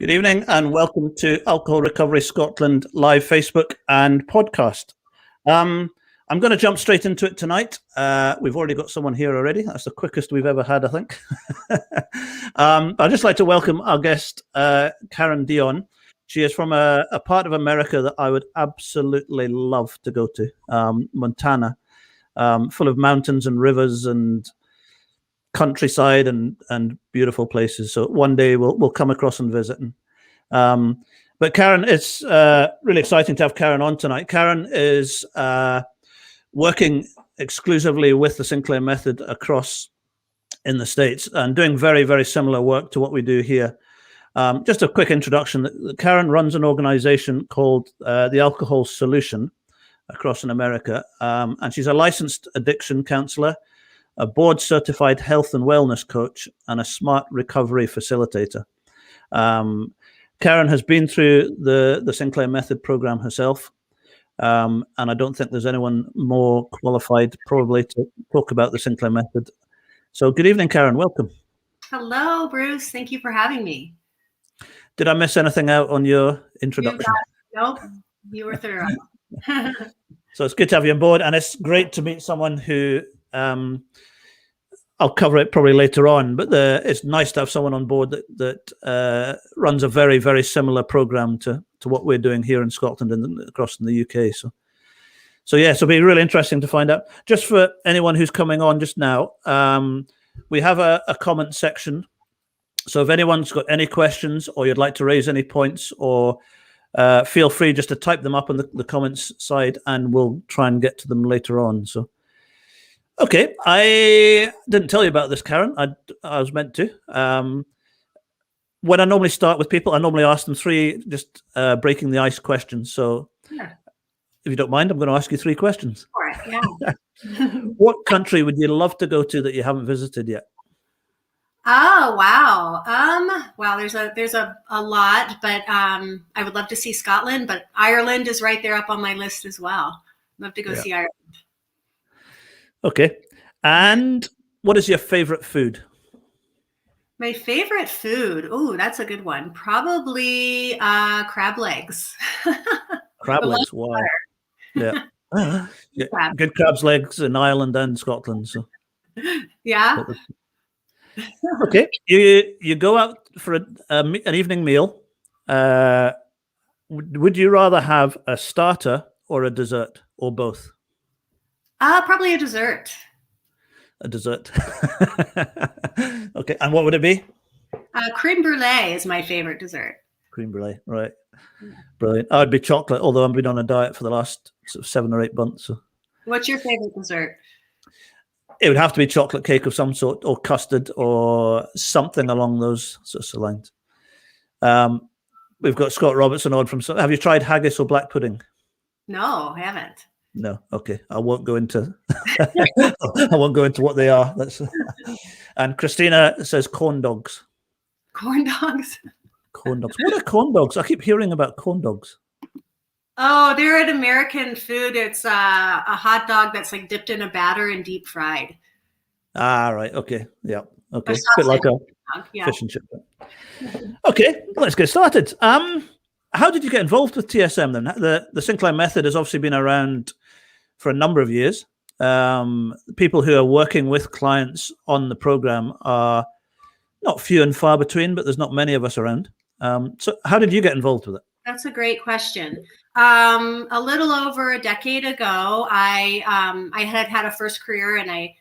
Good evening and welcome to Alcohol Recovery Scotland live Facebook and podcast. I'm going to jump straight into it tonight. We've already got someone here already. That's the quickest we've ever had, I think. I'd just like to welcome our guest, Karen Dion. She is from a part of America that I would absolutely love to go to, Montana, full of mountains and rivers and countryside and beautiful places. So one day we'll come across and visit. But Karen, it's really exciting to have Karen on tonight. Karen is working exclusively with the Sinclair Method across in the States and doing very, very similar work to what we do here. Just a quick introduction. Karen runs an organization called the Alcohol Solution across in America. And she's a licensed addiction counselor, a board certified health and wellness coach, and a smart recovery facilitator. Karen has been through the Sinclair Method program herself. And I don't think there's anyone more qualified probably to talk about the Sinclair Method. So good evening, Karen. Welcome. Hello, Bruce. Thank you for having me. Did I miss anything out on your introduction? Nope. You were thorough. So it's good to have you on board. And it's great to meet someone who, I'll cover it probably later on, but it's nice to have someone on board that runs a very, very similar program to what we're doing here in Scotland and across in the UK. So yeah, so it'll be really interesting to find out. Just for anyone who's coming on just now, we have a comment section. So if anyone's got any questions or you'd like to raise any points, or feel free just to type them up on the comments side and we'll try and get to them later on. So. Okay, I didn't tell you about this, Karen. I was meant to. When I normally start with people, I normally ask them three just breaking the ice questions. So yeah. If you don't mind, I'm going to ask you three questions. All right, yeah. What country would you love to go to that you haven't visited yet? Oh, wow. Wow, there's a lot, but I would love to see Scotland, but Ireland is right there up on my list as well. Love to go see Ireland. Okay. And what is your favorite food? My favorite food? Oh, that's a good one. Probably crab legs. Crab legs, wow. Yeah. Yeah. Good crab's legs in Ireland and Scotland. So. Yeah. Okay. You go out for an evening meal. Would you rather have a starter or a dessert or both? Probably a dessert. A dessert. Okay. And what would it be? Creme brulee is my favorite dessert. Creme brulee, right. Brilliant. I'd be chocolate, although I've been on a diet for the last sort of 7 or 8 months. So. What's your favorite dessert? It would have to be chocolate cake of some sort, or custard, or something along those sorts of lines. We've got Scott Robertson on from. Have you tried haggis or black pudding? No, I haven't. No, okay. I won't go into. I won't go into what they are. And Christina says corn dogs. Corn dogs. Corn dogs. What are corn dogs? I keep hearing about corn dogs. Oh, they're an American food. It's a hot dog that's like dipped in a batter and deep fried. Ah, right. Okay. Yeah. Okay. A bit like a fish and chip. Okay, let's get started. How did you get involved with TSM then? The Sinclair Method has obviously been around for a number of years. People who are working with clients on the program are not few and far between, but there's not many of us around. So how did you get involved with it? That's a great question. A little over a decade ago, I had a first career, and I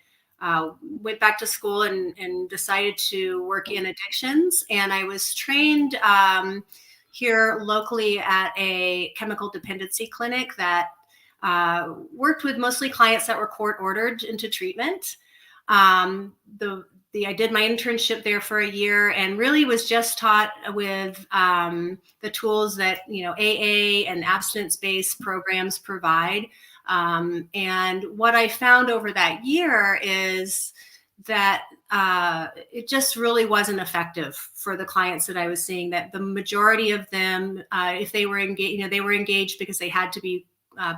went back to school and decided to work in addictions. And I was trained here locally at a chemical dependency clinic that worked with mostly clients that were court ordered into treatment. I did my internship there for a year and really was just taught with the tools that AA and abstinence-based programs provide. And what I found over that year is that it just really wasn't effective for the clients that I was seeing. That the majority of them, if they were engaged, they were engaged because they had to be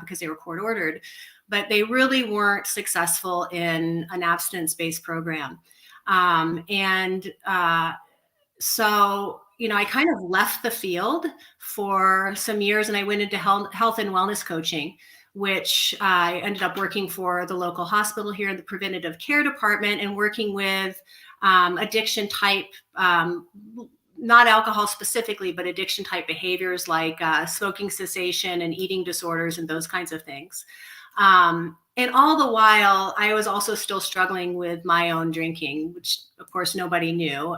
because they were court ordered, but they really weren't successful in an abstinence-based program. So I kind of left the field for some years, and I went into health and wellness coaching, which I ended up working for the local hospital here in the preventative care department and working with addiction type, not alcohol specifically, but addiction type behaviors like smoking cessation and eating disorders and those kinds of things. And all the while, I was also still struggling with my own drinking, which of course nobody knew,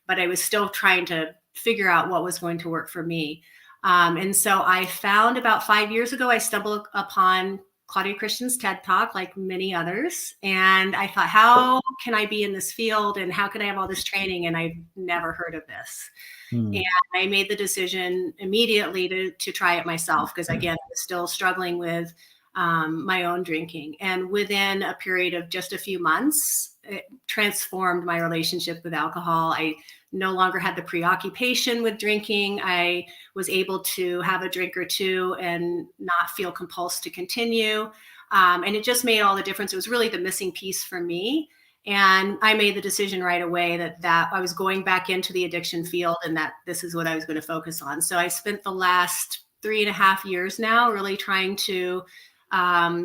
but I was still trying to figure out what was going to work for me. And so I found about 5 years ago, I stumbled upon Claudia Christian's TED Talk, like many others. And I thought, how can I be in this field and how can I have all this training? And I've never heard of this. And I made the decision immediately to try it myself, because again, I was still struggling with my own drinking. And within a period of just a few months, it transformed my relationship with alcohol. I no longer had the preoccupation with drinking. I was able to have a drink or two and not feel compulsed to continue. And it just made all the difference. It was really the missing piece for me. And I made the decision right away that I was going back into the addiction field and that this is what I was going to focus on. So I spent the last 3.5 years now really trying to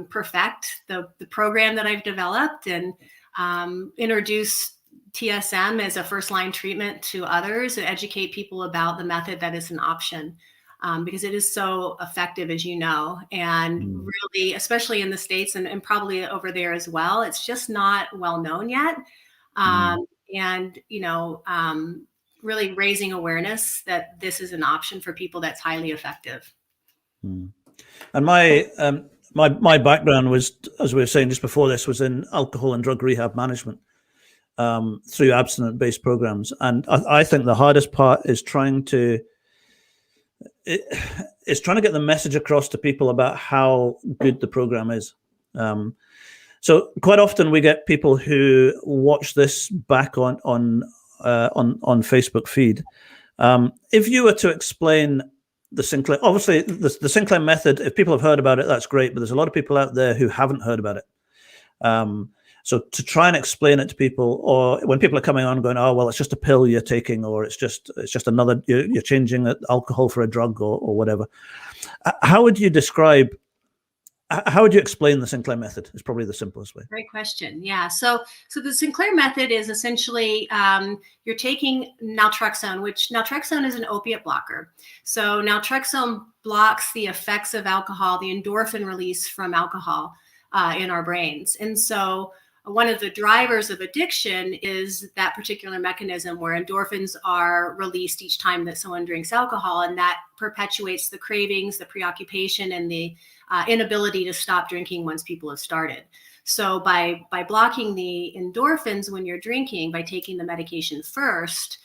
perfect the program that I've developed and introduce TSM as a first line treatment to others and educate people about the method that is an option, because it is so effective, as you know, and really, especially in the States and probably over there as well, it's just not well known yet. And, really raising awareness that this is an option for people that's highly effective. And my background was, as we were saying just before this, was in alcohol and drug rehab management through abstinent-based programs. And I think the hardest part is trying to get the message across to people about how good the program is. So quite often we get people who watch this back on Facebook feed. If you were to explain the Sinclair, obviously the Sinclair method, if people have heard about it, that's great, but there's a lot of people out there who haven't heard about it. So to try and explain it to people, or when people are coming on going, oh, well, it's just a pill you're taking, or it's just another, you're changing alcohol for a drug or whatever. How would you explain the Sinclair method? Is probably the simplest way. Great question. Yeah. So the Sinclair method is essentially you're taking naltrexone, which naltrexone is an opiate blocker. So naltrexone blocks the effects of alcohol, the endorphin release from alcohol in our brains. And so one of the drivers of addiction is that particular mechanism where endorphins are released each time that someone drinks alcohol, and that perpetuates the cravings, the preoccupation, and the inability to stop drinking once people have started. So by blocking the endorphins when you're drinking, by taking the medication first,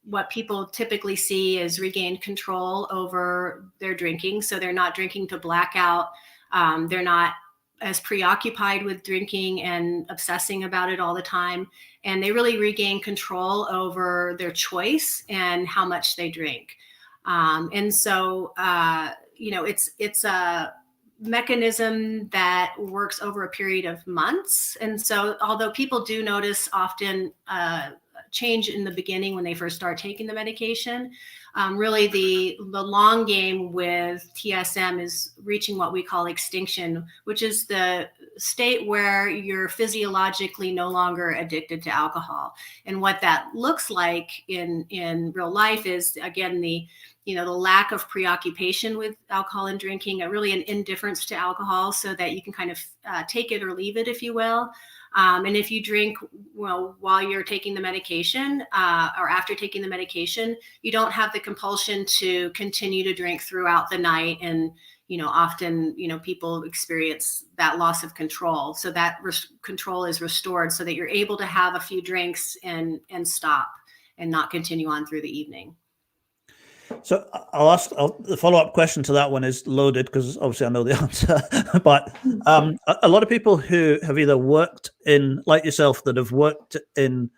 what people typically see is regained control over their drinking. So they're not drinking to blackout. They're not as preoccupied with drinking and obsessing about it all the time. And they really regain control over their choice and how much they drink. And so, it's a mechanism that works over a period of months. And so although people do notice often change in the beginning when they first start taking the medication, really the long game with TSM is reaching what we call extinction, which is the state where you're physiologically no longer addicted to alcohol. And what that looks like in real life is, again, the lack of preoccupation with alcohol and drinking, really an indifference to alcohol, so that you can kind of take it or leave it, if you will. And if you drink, while you're taking the medication or after taking the medication, you don't have the compulsion to continue to drink throughout the night. And, often, people experience that loss of control. So that control is restored so that you're able to have a few drinks and stop and not continue on through the evening. So the follow-up question to that one is loaded, because obviously I know the answer, but a lot of people who have either worked in, like yourself, that have worked in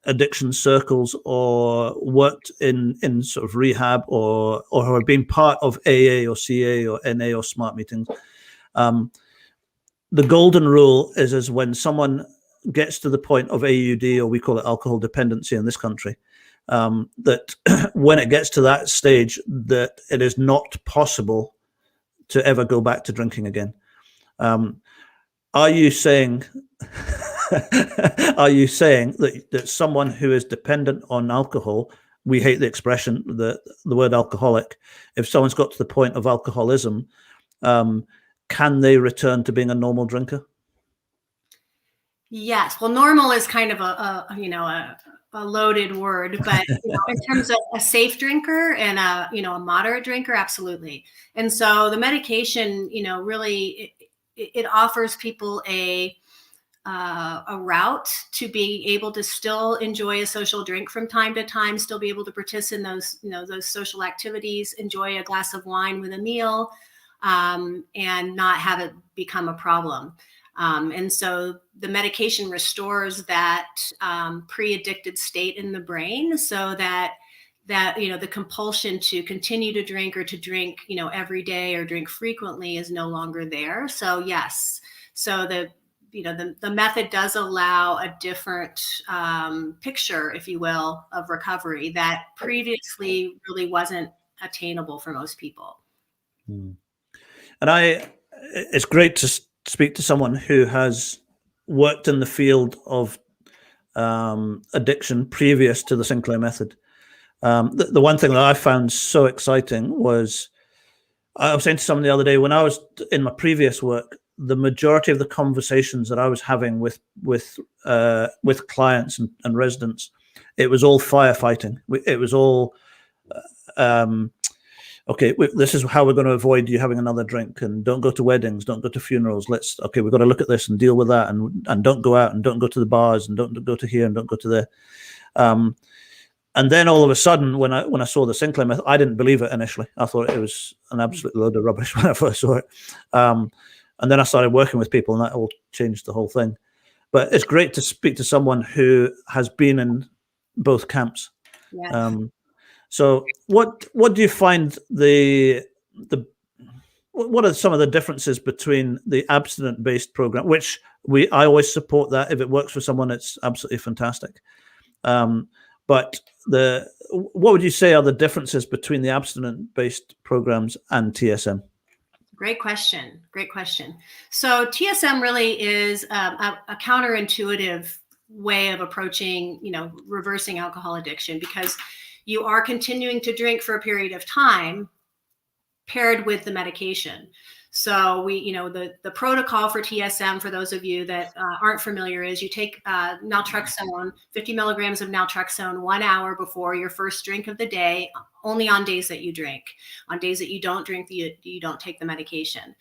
addiction circles or worked in sort of rehab or have been part of AA or CA or NA or SMART meetings, the golden rule is when someone gets to the point of AUD, or we call it alcohol dependency in this country, that when it gets to that stage, that it is not possible to ever go back to drinking again. Are you saying that someone who is dependent on alcohol, we hate the expression, the word alcoholic, if someone's got to the point of alcoholism, can they return to being a normal drinker? Yes. Well, normal is kind of a loaded word, but in terms of a safe drinker and a moderate drinker, absolutely. And so the medication, really it offers people a route to be able to still enjoy a social drink from time to time, still be able to participate in those, those social activities, enjoy a glass of wine with a meal, and not have it become a problem. And so the medication restores that pre-addicted state in the brain, so that the compulsion to continue to drink or to drink every day or drink frequently is no longer there. So yes, so the method does allow a different picture, if you will, of recovery that previously really wasn't attainable for most people. And it's great to speak to someone who has worked in the field of addiction previous to the Sinclair Method. The one thing that I found so exciting was, I was saying to someone the other day, when I was in my previous work, the majority of the conversations that I was having with clients and residents, it was all firefighting. It was all, okay, this is how we're going to avoid you having another drink, and don't go to weddings, don't go to funerals. We've got to look at this and deal with that, and don't go out, and don't go to the bars, and don't go to here, and don't go to there. And then all of a sudden, when I saw the Sinclair Method, I didn't believe it initially. I thought it was an absolute load of rubbish when I first saw it. And then I started working with people, and that all changed the whole thing. But it's great to speak to someone who has been in both camps. Yes. So what do you find what are some of the differences between the abstinent-based program, which I always support that. If it works for someone, it's absolutely fantastic. But what would you say are the differences between the abstinent-based programs and TSM? Great question. Great question. So TSM really is a counterintuitive way of approaching, reversing alcohol addiction, because you are continuing to drink for a period of time paired with the medication. So the protocol for TSM, for those of you that aren't familiar, is you take naltrexone, 50 milligrams of naltrexone 1 hour before your first drink of the day, only on days that you drink. On days that you don't drink, you don't take the medication.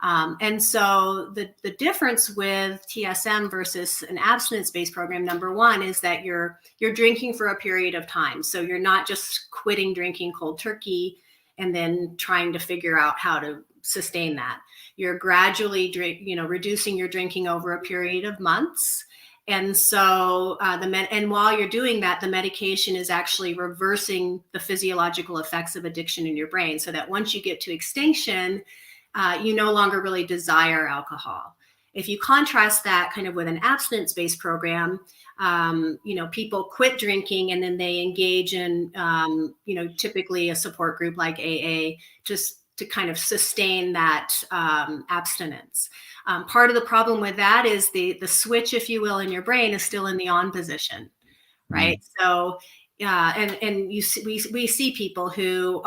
And so the difference with TSM versus an abstinence-based program, number one, is that you're drinking for a period of time. So you're not just quitting drinking cold turkey and then trying to figure out how to sustain that. You're gradually reducing your drinking over a period of months. And so and while you're doing that, the medication is actually reversing the physiological effects of addiction in your brain, so that once you get to extinction, you no longer really desire alcohol. If you contrast that kind of with an abstinence-based program, people quit drinking and then they engage in, typically a support group like AA, just to kind of sustain that abstinence. Part of the problem with that is the switch, if you will, in your brain is still in the on position, right? So, and we see people who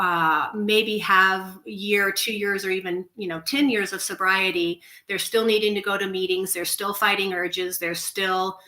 maybe have a year, 2 years, or even 10 years of sobriety. They're still needing to go to meetings. They're still fighting urges. They're still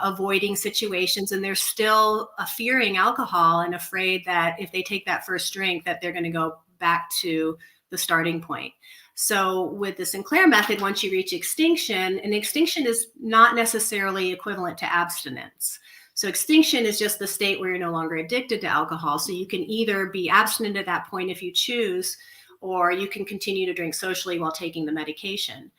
avoiding situations, and they're still fearing alcohol and afraid that if they take that first drink, that they're going to go back to the starting point. So with the Sinclair Method, once you reach extinction, and extinction is not necessarily equivalent to abstinence. So extinction is just the state where you're no longer addicted to alcohol. So you can either be abstinent at that point if you choose, or you can continue to drink socially while taking the medication.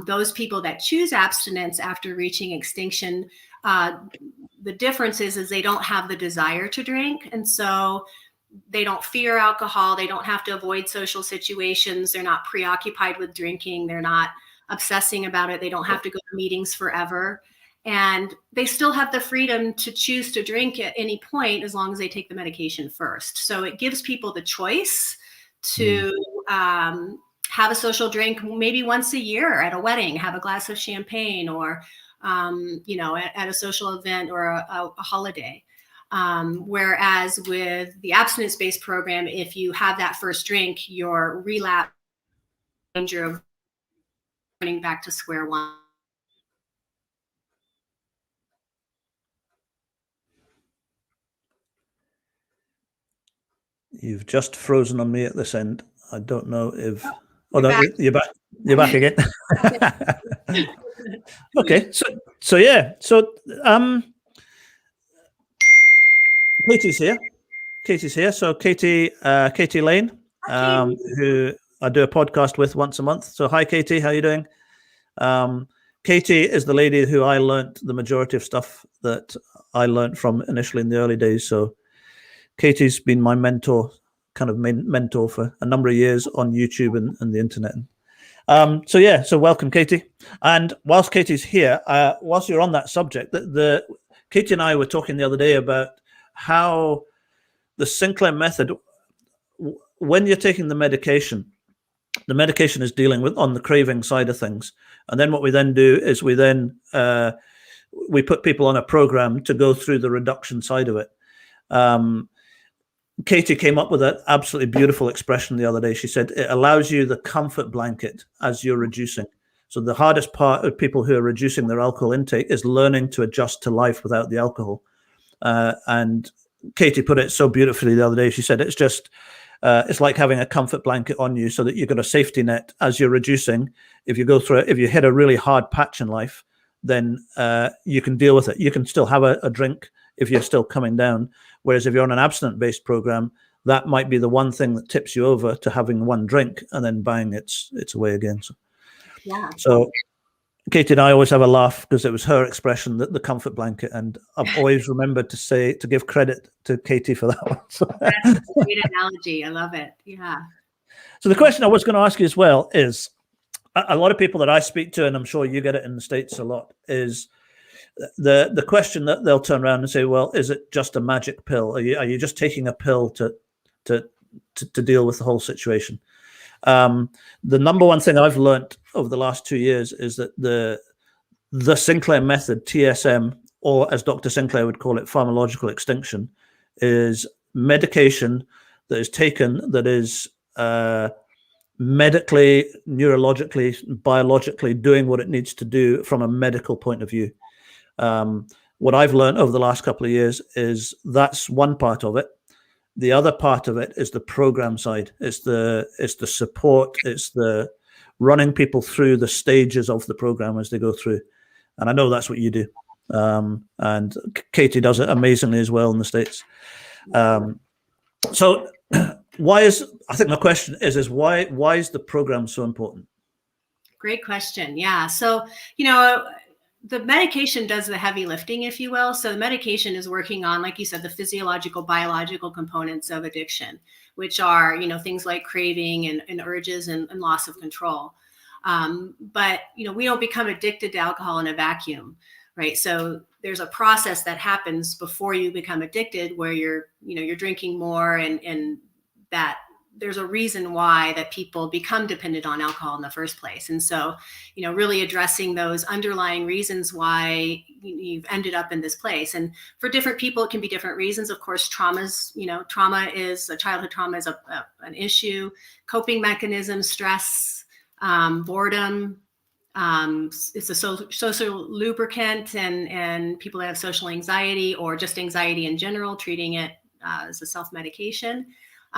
Those people that choose abstinence after reaching extinction, the difference is they don't have the desire to drink. And so they don't fear alcohol. They don't have to avoid social situations. They're not preoccupied with drinking. They're not obsessing about it. They don't have to go to meetings forever. And they still have the freedom to choose to drink at any point as long as they take the medication first. So it gives people the choice to have a social drink maybe once a year at a wedding, have a glass of champagne, or at a social event or a holiday. Whereas with the abstinence-based program, if you have that first drink, your relapse danger of running back to square one. You've just frozen on me at this end. I don't know if... Oh, no, you're back. You're back again. Okay, so yeah. So Katie's here. So Katie Lane, who I do a podcast with once a month. So hi, Katie. How are you doing? Katie is the lady who I learned the majority of stuff that I learned from initially in the early days. So Katie's been my mentor, kind of mentor for a number of years on YouTube and the internet. So welcome, Katie. And whilst Katie's here, whilst you're on that subject, Katie and I were talking the other day about how the Sinclair Method, when you're taking the medication is dealing with on the craving side of things. And then what we then do is we put people on a program to go through the reduction side of it. Katie came up with an absolutely beautiful expression the other day. She said, it allows you the comfort blanket as you're reducing. So the hardest part of people who are reducing their alcohol intake is learning to adjust to life without the alcohol. And Katie put it so beautifully the other day. She said, it's just, it's like having a comfort blanket on you so that you've got a safety net as you're reducing. If you go through it, if you hit a really hard patch in life, then you can deal with it. You can still have a drink if you're still coming down. Whereas if you're on an abstinent-based program, that might be the one thing that tips you over to having one drink and then bang, it's away again. So Katie and I always have a laugh because it was her expression, that the comfort blanket, and I've always remembered to give credit to Katie for that one. So. That's a great analogy. I love it. Yeah. So the question I was going to ask you as well is, a lot of people that I speak to, and I'm sure you get it in the States a lot, is the question that they'll turn around and say, well, is it just a magic pill? Are you just taking a pill to deal with the whole situation? The number one thing I've learned over the last 2 years is that the Sinclair Method, TSM, or as Dr. Sinclair would call it, pharmacological extinction, is medication that is taken that is medically, neurologically, biologically doing what it needs to do from a medical point of view. What I've learned over the last couple of years is that's one part of it. The other part of it is the program side. It's the support. It's the running people through the stages of the program as they go through. And I know that's what you do. And Katie does it amazingly as well in the States. So I think my question is why is the program so important? Great question. Yeah. So, the medication does the heavy lifting, if you will. So the medication is working on, like you said, the physiological, biological components of addiction, which are, things like craving and urges and loss of control. But, we don't become addicted to alcohol in a vacuum, right? So there's a process that happens before you become addicted where you're drinking more, and that there's a reason why that people become dependent on alcohol in the first place. And so, really addressing those underlying reasons why you've ended up in this place. And for different people, it can be different reasons. Of course, childhood trauma is an issue, coping mechanisms, stress, boredom. It's a social lubricant, and people that have social anxiety or just anxiety in general, treating it as a self-medication.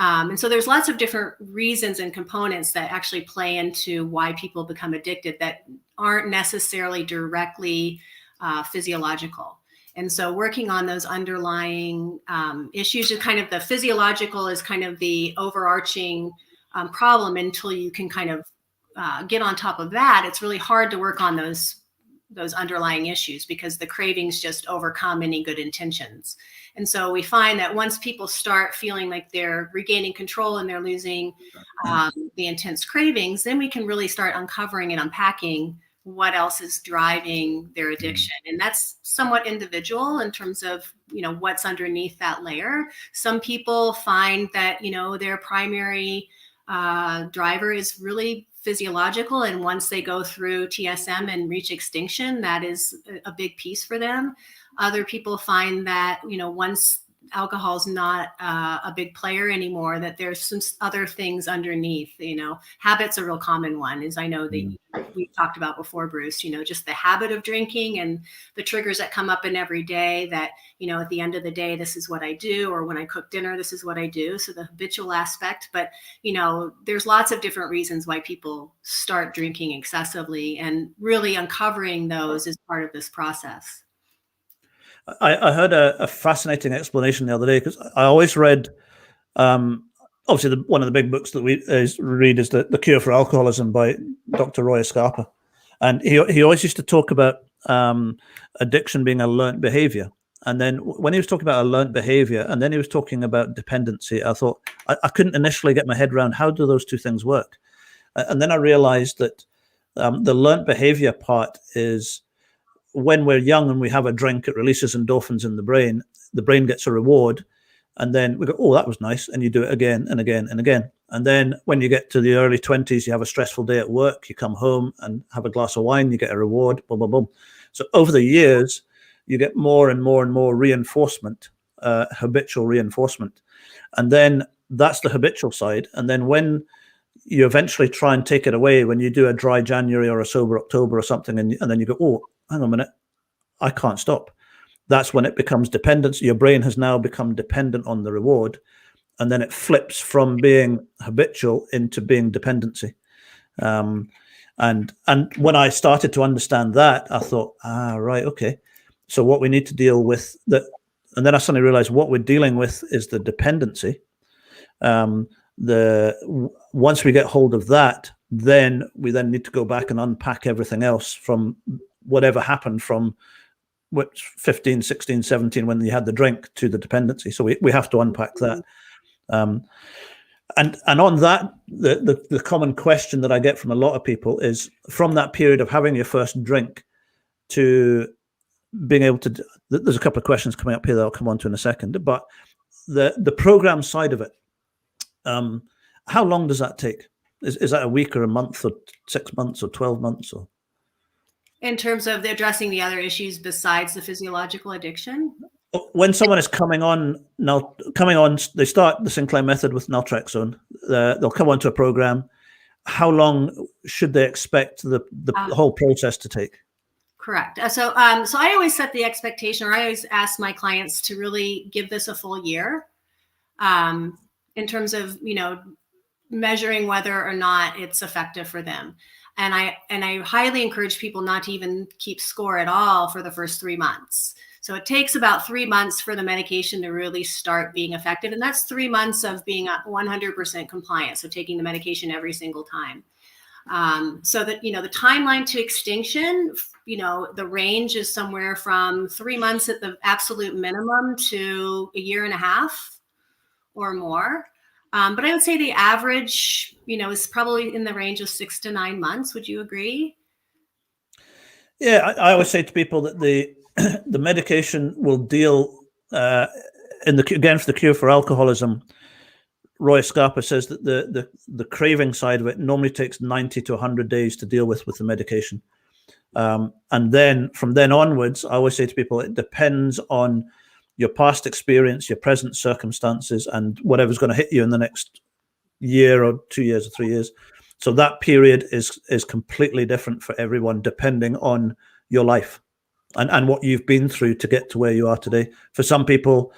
And so there's lots of different reasons and components that actually play into why people become addicted that aren't necessarily directly physiological. And so working on those underlying issues, is kind of the physiological is kind of the overarching problem until you can kind of get on top of that. It's really hard to work on those underlying issues because the cravings just overcome any good intentions. And so we find that once people start feeling like they're regaining control and they're losing the intense cravings, then we can really start uncovering and unpacking what else is driving their addiction. And that's somewhat individual in terms of, what's underneath that layer. Some people find that, their primary driver is really physiological. And once they go through TSM and reach extinction, that is a big piece for them. Other people find that, once alcohol is not a big player anymore, that there's some other things underneath. Habit's a real common one, as I know that we've talked about before, Bruce, just the habit of drinking and the triggers that come up in every day that, at the end of the day, this is what I do, or when I cook dinner, this is what I do. So the habitual aspect, but, there's lots of different reasons why people start drinking excessively, and really uncovering those is part of this process. I heard a fascinating explanation the other day, because I always read, obviously one of the big books that we read is the Cure for Alcoholism by Dr. Roy Escapa, and he always used to talk about addiction being a learned behavior. And then when he was talking about a learned behavior, and then he was talking about dependency, I thought I couldn't initially get my head around how do those two things work. And then I realized that the learned behavior part is, when we're young and we have a drink, it releases endorphins in the brain gets a reward, and then we go, oh, that was nice, and you do it again and again and again. And then when you get to the early 20s, you have a stressful day at work, you come home and have a glass of wine, you get a reward, boom, boom, boom. So over the years, you get more and more and more reinforcement, habitual reinforcement. And then that's the habitual side. And then when you eventually try and take it away, when you do a dry January or a sober October or something, and then you go, oh, hang on a minute, I can't stop. That's when it becomes dependence. Your brain has now become dependent on the reward, and then it flips from being habitual into being dependency. And when I started to understand that, I thought, right, okay. So what we need to deal with that, and then I suddenly realized what we're dealing with is the dependency. Once we get hold of that, then we need to go back and unpack everything else from whatever happened from 15, 16, 17, when you had the drink, to the dependency. So we have to unpack that. And on that, the common question that I get from a lot of people is, from that period of having your first drink to being able to, there's a couple of questions coming up here that I'll come on to in a second, but the program side of it, how long does that take? Is that a week or a month or 6 months or 12 months? Or in terms of addressing the other issues besides the physiological addiction? When someone is coming on, they start the Sinclair Method with naltrexone. They'll come onto a program. How long should they expect the whole process to take? Correct. So I always set the expectation, or I always ask my clients to really give this a full year, in terms of, measuring whether or not it's effective for them. And I highly encourage people not to even keep score at all for the first 3 months. So it takes about 3 months for the medication to really start being effective. And that's 3 months of being 100% compliant. So taking the medication every single time. So that, the timeline to extinction, the range is somewhere from 3 months at the absolute minimum to 1.5 years or more. But I would say the average, is probably in the range of 6 to 9 months. Would you agree? Yeah, I always say to people that the medication will deal, again, for the Cure for Alcoholism, Roy Escapa says that the craving side of it normally takes 90 to 100 days to deal with the medication. And then from then onwards, I always say to people, it depends on your past experience, your present circumstances, and whatever's going to hit you in the next year or 2 years or 3 years. So that period is completely different for everyone, depending on your life and what you've been through to get to where you are today. For some people,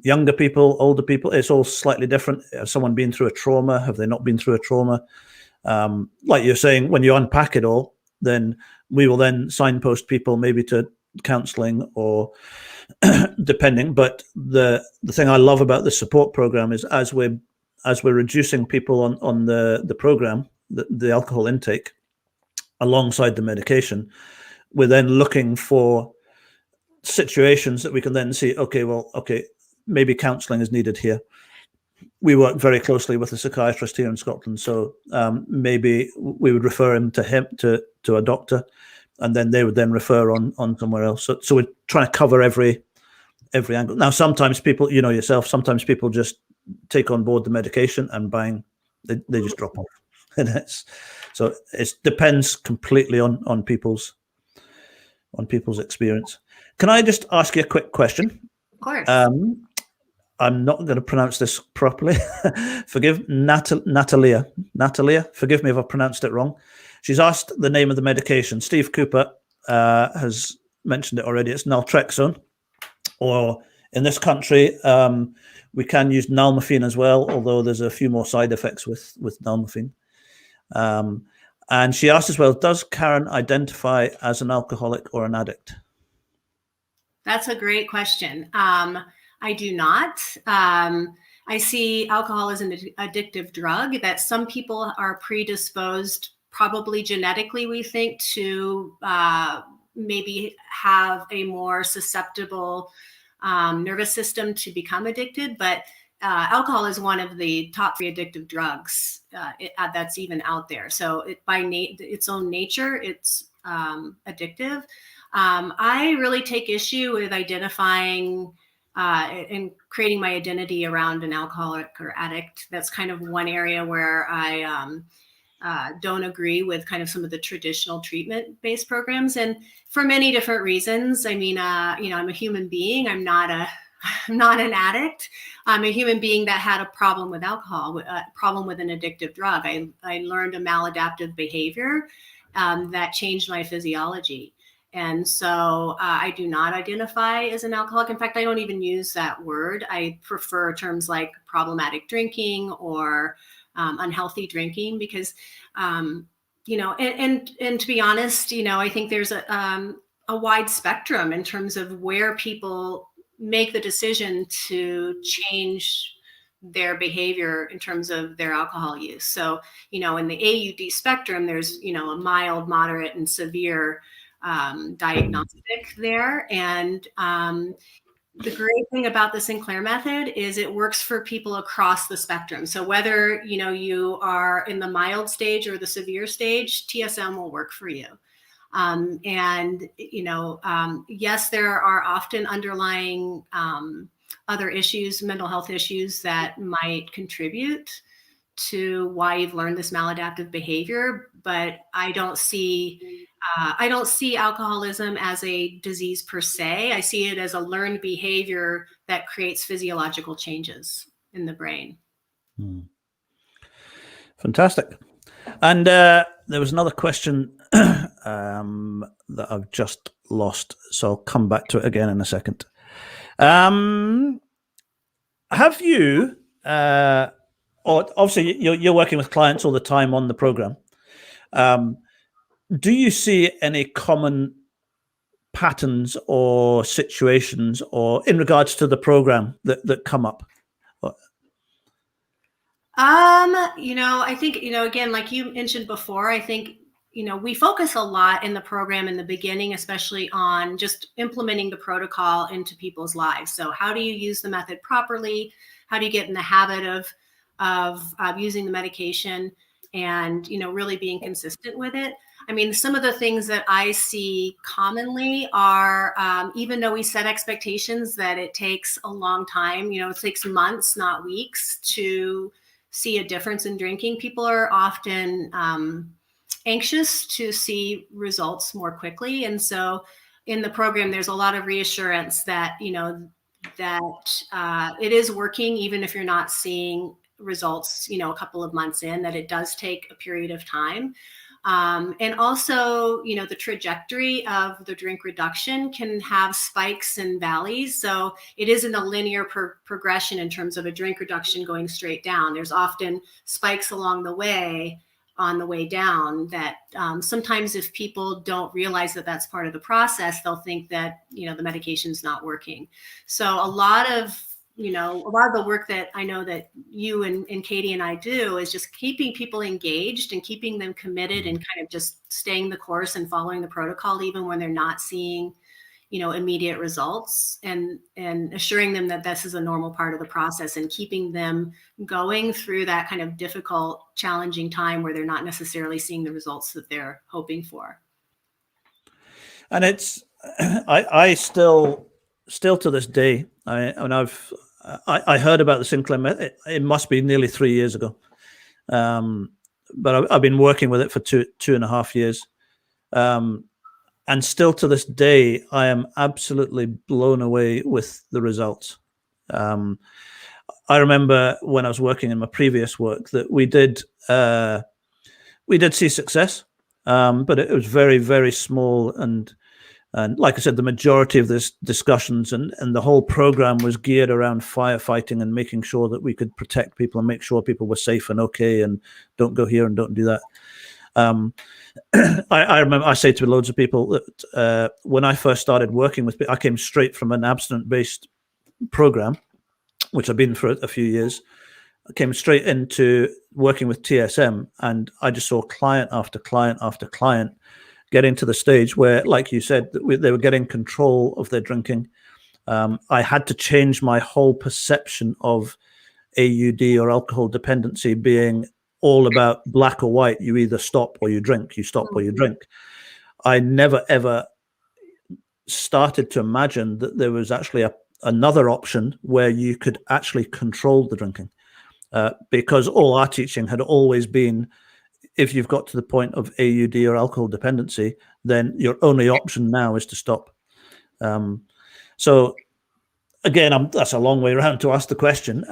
younger people, older people, it's all slightly different. Has someone been through a trauma? Have they not been through a trauma? Like you're saying, when you unpack it all, then we will then signpost people maybe to counseling or depending. But the thing I love about the support program is as we're reducing people on the program, the alcohol intake alongside the medication, we're then looking for situations that we can then see, okay, maybe counseling is needed here. We work very closely with a psychiatrist here in Scotland, so maybe we would refer him to to a doctor, and then they would then refer on somewhere else. So we're trying to cover every angle. Now, sometimes people, you know yourself, sometimes people just take on board the medication and bang, they just drop off. And it depends completely on people's experience. Can I just ask you a quick question? Of course. I'm not going to pronounce this properly. Forgive Natalia. Forgive me if I pronounced it wrong. She's asked the name of the medication. Steve Cooper has mentioned it already. It's naltrexone, or in this country, we can use nalmefene as well, although there's a few more side effects with nalmefene. And she asked as well, does Karen identify as an alcoholic or an addict? That's a great question. I do not. I see alcohol as an addictive drug that some people are predisposed, probably genetically, we think, to maybe have a more susceptible nervous system to become addicted. But alcohol is one of the top 3 addictive drugs that's even out there. So by its own nature, it's addictive. I really take issue with identifying and creating my identity around an alcoholic or addict. That's kind of one area where I don't agree with kind of some of the traditional treatment-based programs, and for many different reasons. I mean, I'm a human being. I'm not an addict. I'm a human being that had a problem with alcohol, a problem with an addictive drug. I learned a maladaptive behavior that changed my physiology. And so I do not identify as an alcoholic. In fact, I don't even use that word. I prefer terms like problematic drinking or unhealthy drinking, because, and to be honest, I think there's a wide spectrum in terms of where people make the decision to change their behavior in terms of their alcohol use. So, in the AUD spectrum, there's, a mild, moderate, and severe diagnostic there. And the great thing about the Sinclair method is it works for people across the spectrum. So whether, you are in the mild stage or the severe stage, TSM will work for you. Yes, there are often underlying other issues, mental health issues, that might contribute to why you've learned this maladaptive behavior, but I don't see alcoholism as a disease per se. I see it as a learned behavior that creates physiological changes in the brain. Fantastic. And there was another question that I've just lost, so I'll come back to it again in a second. Have you, or obviously you're working with clients all the time on the program, do you see any common patterns or situations, or in regards to the program, that come up? I think, again, like you mentioned before, I think, we focus a lot in the program in the beginning, especially on just implementing the protocol into people's lives. So how do you use the method properly? How do you get in the habit of using the medication and, really being consistent with it? I mean, some of the things that I see commonly are, even though we set expectations that it takes a long time, it takes months, not weeks, to see a difference in drinking. People are often anxious to see results more quickly. And so in the program, there's a lot of reassurance that, that it is working, even if you're not seeing results, a couple of months in, that it does take a period of time. And also, the trajectory of the drink reduction can have spikes and valleys. So it isn't a linear progression in terms of a drink reduction going straight down. There's often spikes along the way, on the way down, that sometimes if people don't realize that that's part of the process, they'll think that, the medication's not working. So a lot of the work that I know that you and Katie and I do is just keeping people engaged and keeping them committed and kind of just staying the course and following the protocol, even when they're not seeing, immediate results, and assuring them that this is a normal part of the process, and keeping them going through that kind of difficult, challenging time where they're not necessarily seeing the results that they're hoping for. And it's, I still to this day, I heard about the Sinclair Method. It must be nearly 3 years ago. But I've been working with it for two and a half years. And still to this day, I am absolutely blown away with the results. I remember when I was working in my previous work that we did see success, but it was very, very small. And like I said, the majority of this discussions and the whole program was geared around firefighting and making sure that we could protect people and make sure people were safe and okay and don't go here and don't do that. I remember I say to loads of people that when I first started working with people, I came straight from an abstinent-based program, which I've been for a few years. I came straight into working with TSM, and I just saw client after client after client getting to the stage where, like you said, they were getting control of their drinking. I had to change my whole perception of AUD or alcohol dependency being all about black or white. You either stop or you drink, you stop or you drink. I never, ever started to imagine that there was actually another option where you could actually control the drinking, because all our teaching had always been, if you've got to the point of AUD or alcohol dependency, then your only option now is to stop. So again, that's a long way around to ask the question.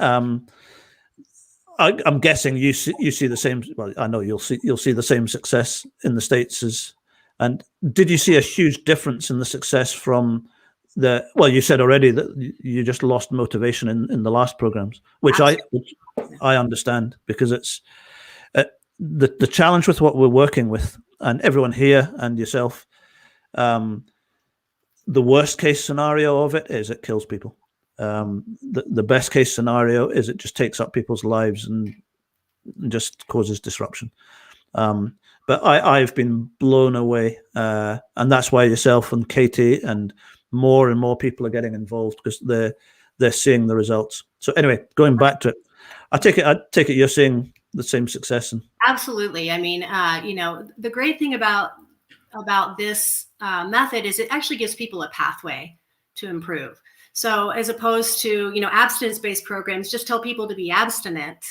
I'm guessing you see the same. Well, I know you'll see the same success in the States as. And did you see a huge difference in the success from the? Well, you said already that you just lost motivation in the last programs, which I understand, because it's the challenge with what we're working with, and everyone here and yourself. The worst case scenario of it is it kills people. The best case scenario is it just takes up people's lives and just causes disruption. But I've been blown away, and that's why yourself and Katie and more people are getting involved, because they're seeing the results. So anyway, going back to it, I take it you're seeing the same success. Absolutely. I mean, the great thing about this method is it actually gives people a pathway to improve. So as opposed to, abstinence-based programs just tell people to be abstinent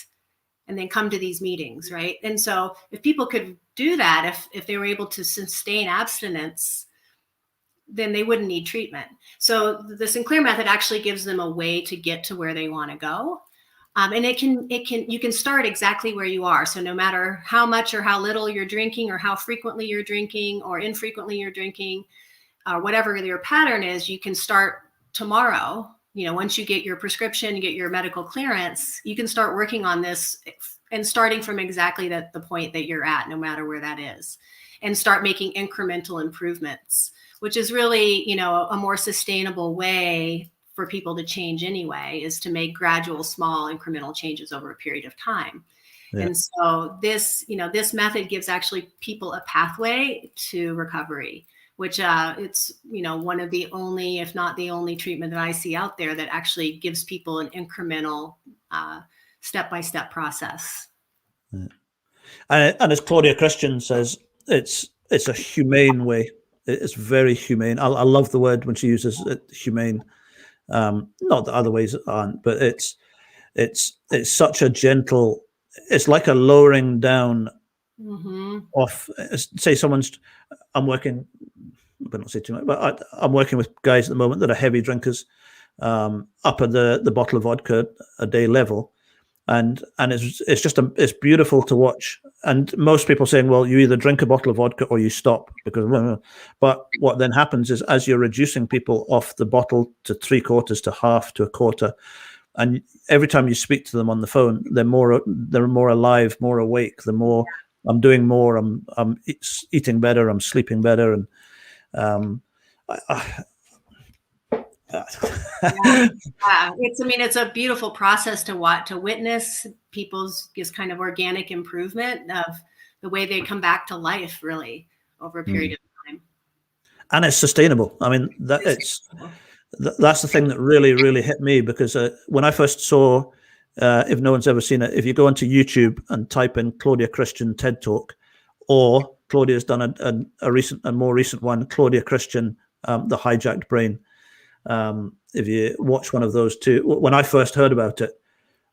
and then come to these meetings, right? And so if people could do that, if they were able to sustain abstinence, then they wouldn't need treatment. So the Sinclair Method actually gives them a way to get to where they want to go. And you can start exactly where you are. So no matter how much or how little you're drinking, or how frequently you're drinking or infrequently you're drinking, whatever your pattern is, you can start tomorrow. Once you get your prescription, you get your medical clearance, you can start working on this and starting from exactly the point that you're at, no matter where that is, and start making incremental improvements, which is really, a more sustainable way for people to change anyway, is to make gradual, small, incremental changes over a period of time. Yeah. And so this method gives actually people a pathway to recovery, which it's, one of the only, if not the only, treatment that I see out there that actually gives people an incremental, step-by-step process. Yeah. And as Claudia Christian says, it's a humane way. It's very humane. I love the word when she uses it, humane. Not that other ways aren't, but it's such a gentle. It's like a lowering down of. Say I'm working. I better not say too much, but I'm working with guys at the moment that are heavy drinkers, up at the bottle of vodka a day level, and it's beautiful to watch. And most people saying, well, you either drink a bottle of vodka or you stop, because. But what then happens is, as you're reducing people off the bottle to 3/4 to half to a quarter, and every time you speak to them on the phone, they're more alive, more awake. The more I'm doing more, I'm eating better, I'm sleeping better, and it's a beautiful process to witness people's just kind of organic improvement of the way they come back to life, really, over a period of time. and it's sustainable. I mean, that's the thing that really hit me, because when I first saw, if no one's ever seen it, if you go onto YouTube and type in Claudia Christian TED Talk, or Claudia's done a more recent one, Claudia Christian, The Hijacked Brain. If you watch one of those two, when I first heard about it,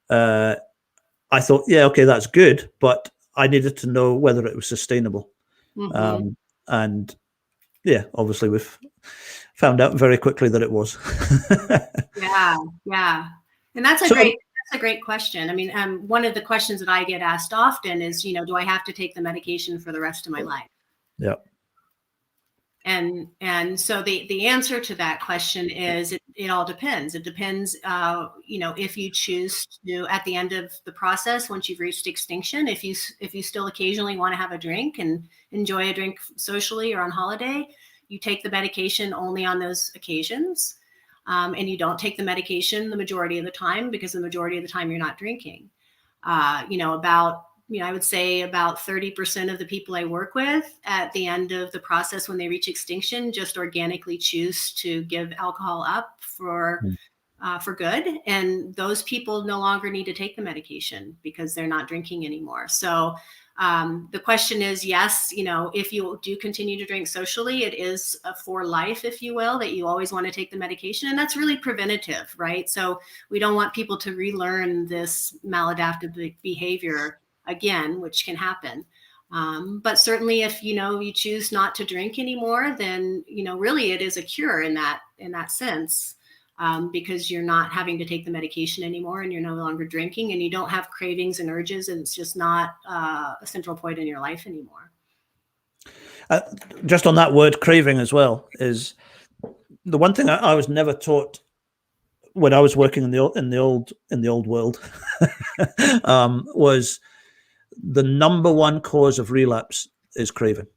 I thought, yeah, okay, that's good, but I needed to know whether it was sustainable. Mm-hmm. And yeah, obviously we've found out very quickly that it was. Yeah. And that's a great question. I mean, one of the questions that I get asked often is, do I have to take the medication for the rest of my life? Yeah. And so the answer to that question is it all depends. It depends, if you choose to, at the end of the process, once you've reached extinction, if you still occasionally want to have a drink and enjoy a drink socially or on holiday, you take the medication only on those occasions, and you don't take the medication the majority of the time, because the majority of the time you're not drinking. I would say about 30% of the people I work with at the end of the process, when they reach extinction, just organically choose to give alcohol up for good. And those people no longer need to take the medication because they're not drinking anymore. So the question is, yes, if you do continue to drink socially, it is for life, if you will, that you always want to take the medication. And that's really preventative, right? So we don't want people to relearn this maladaptive behavior again, which can happen. But certainly if, you choose not to drink anymore, then, really it is a cure in that sense, because you're not having to take the medication anymore, and you're no longer drinking, and you don't have cravings and urges, and it's just not a central point in your life anymore. Just on that word craving as well, is the one thing I was never taught when I was working in the old world was the number one cause of relapse is craving.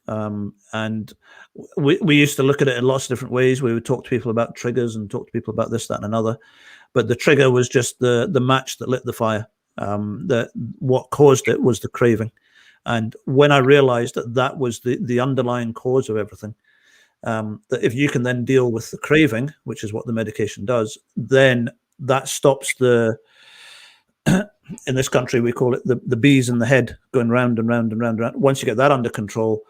And we used to look at it in lots of different ways. We would talk to people about triggers and talk to people about this, that, and another. But the trigger was just the match that lit the fire. What caused it was the craving. And when I realized that was the underlying cause of everything, that if you can then deal with the craving, which is what the medication does, then that stops in this country, we call it the bees in the head going round and round and round and round. Once you get that under control,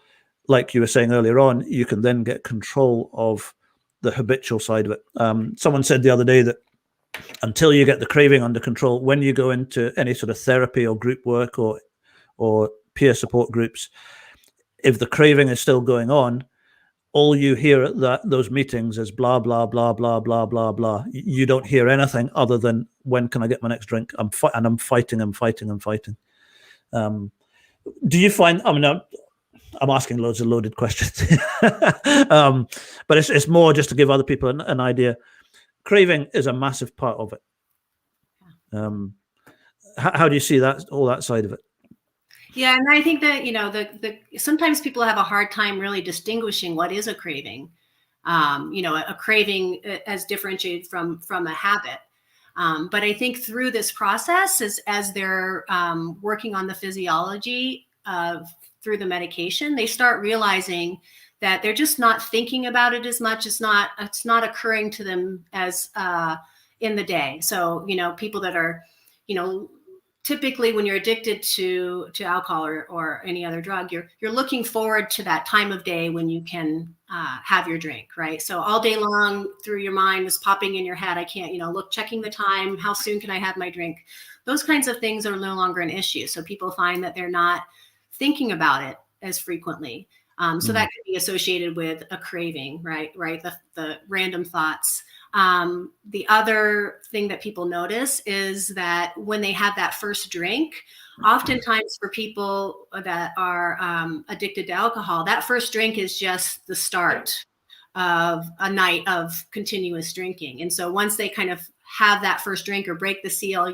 like you were saying earlier on, you can then get control of the habitual side of it. Someone said the other day that until you get the craving under control, when you go into any sort of therapy or group work or peer support groups, if the craving is still going on, all you hear at those meetings is blah, blah, blah, blah, blah, blah, blah. You don't hear anything other than, when can I get my next drink? I'm fighting. Do you find, I mean, I'm asking loads of loaded questions, but it's more just to give other people an idea. Craving is a massive part of it. How do you see all that side of it? Yeah, and I think that, sometimes people have a hard time really distinguishing what is a craving. A craving as differentiated from a habit. But I think through this process, as they're working on the physiology through the medication, they start realizing that they're just not thinking about it as much. It's not occurring to them as in the day. So, people that are, typically when you're addicted to alcohol or any other drug, you're looking forward to that time of day when you can have your drink, right? So all day long through your mind is popping in your head. I can't, checking the time. How soon can I have my drink? Those kinds of things are no longer an issue. So people find that they're not thinking about it as frequently. So that could be associated with a craving, right? The random thoughts. The other thing that people notice is that when they have that first drink, oftentimes for people that are addicted to alcohol, that first drink is just the start of a night of continuous drinking. And so once they kind of have that first drink or break the seal,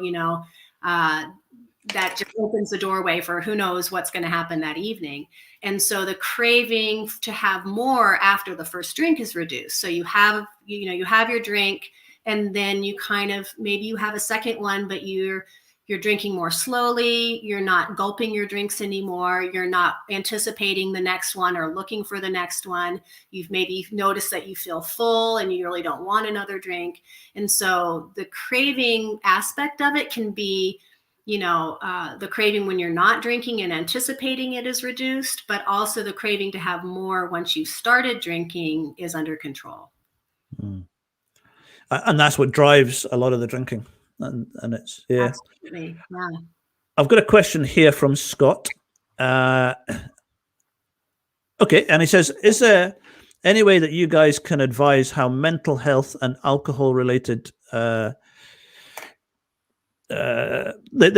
that just opens the doorway for who knows what's going to happen that evening. And so the craving to have more after the first drink is reduced. So you have your drink, and then you kind of, maybe you have a second one, but you're you're drinking more slowly, you're not gulping your drinks anymore, you're not anticipating the next one or looking for the next one. You've maybe noticed that you feel full and you really don't want another drink. And so the craving aspect of it can be, the craving when you're not drinking and anticipating it is reduced, but also the craving to have more once you started drinking is under control. And that's what drives a lot of the drinking. And it's, yeah. Absolutely. Yeah. I've got a question here from Scott. Okay, and he says, is there any way that you guys can advise how mental health and alcohol-related they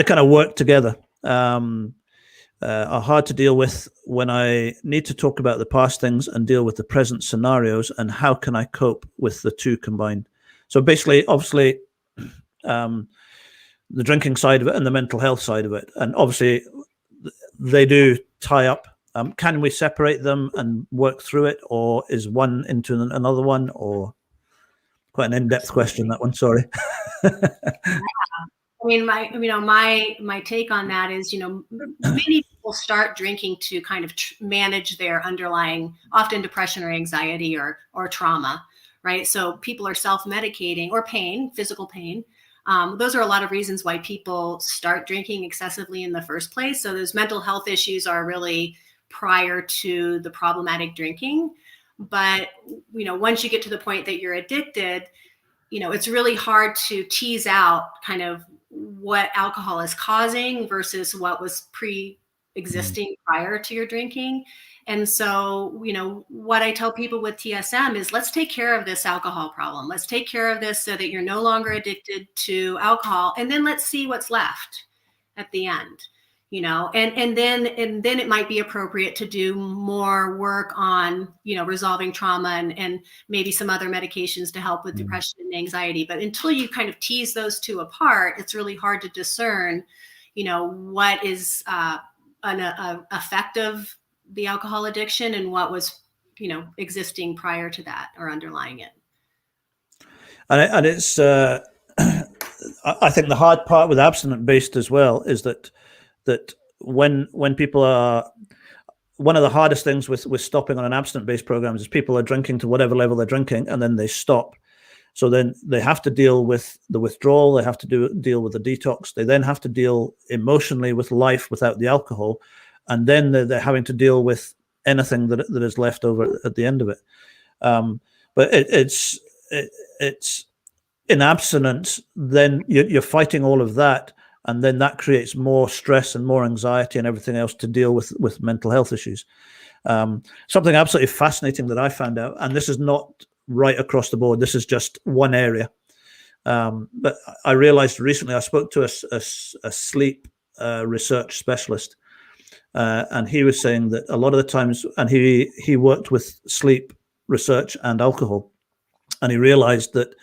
kind of work together? Are hard to deal with when I need to talk about the past things and deal with the present scenarios, and how can I cope with the two combined? So basically, obviously, the drinking side of it and the mental health side of it, and obviously they do tie up. Can we separate them and work through it, or is one into another one? Or quite an in-depth question, that one. Sorry. I mean, my take on that is, many people start drinking to kind of manage their underlying, often depression or anxiety or trauma, right? So people are self-medicating, or pain, physical pain. Those are a lot of reasons why people start drinking excessively in the first place. So those mental health issues are really prior to the problematic drinking. But, once you get to the point that you're addicted, it's really hard to tease out kind of what alcohol is causing versus what was pre-existing prior to your drinking. And so, what I tell people with TSM is, let's take care of this alcohol problem. Let's take care of this so that you're no longer addicted to alcohol. And then let's see what's left at the end, and then it might be appropriate to do more work on, resolving trauma and maybe some other medications to help with depression and anxiety. But until you kind of tease those two apart, it's really hard to discern, what is an effect of the alcohol addiction and what was, existing prior to that or underlying it. And it's, I think the hard part with abstinent based as well is that when people are, one of the hardest things with stopping on an abstinent based program is people are drinking to whatever level they're drinking and then they stop. So then they have to deal with the withdrawal, they have to deal with the detox, they then have to deal emotionally with life without the alcohol, and then they're having to deal with anything that is left over at the end of it. But it's in abstinence, then you're fighting all of that, and then that creates more stress and more anxiety and everything else to deal with mental health issues. Something absolutely fascinating that I found out, and this is not right across the board, this is just one area. But I realized recently, I spoke to a sleep research specialist, and he was saying that a lot of the times, and he worked with sleep research and alcohol, and he realized that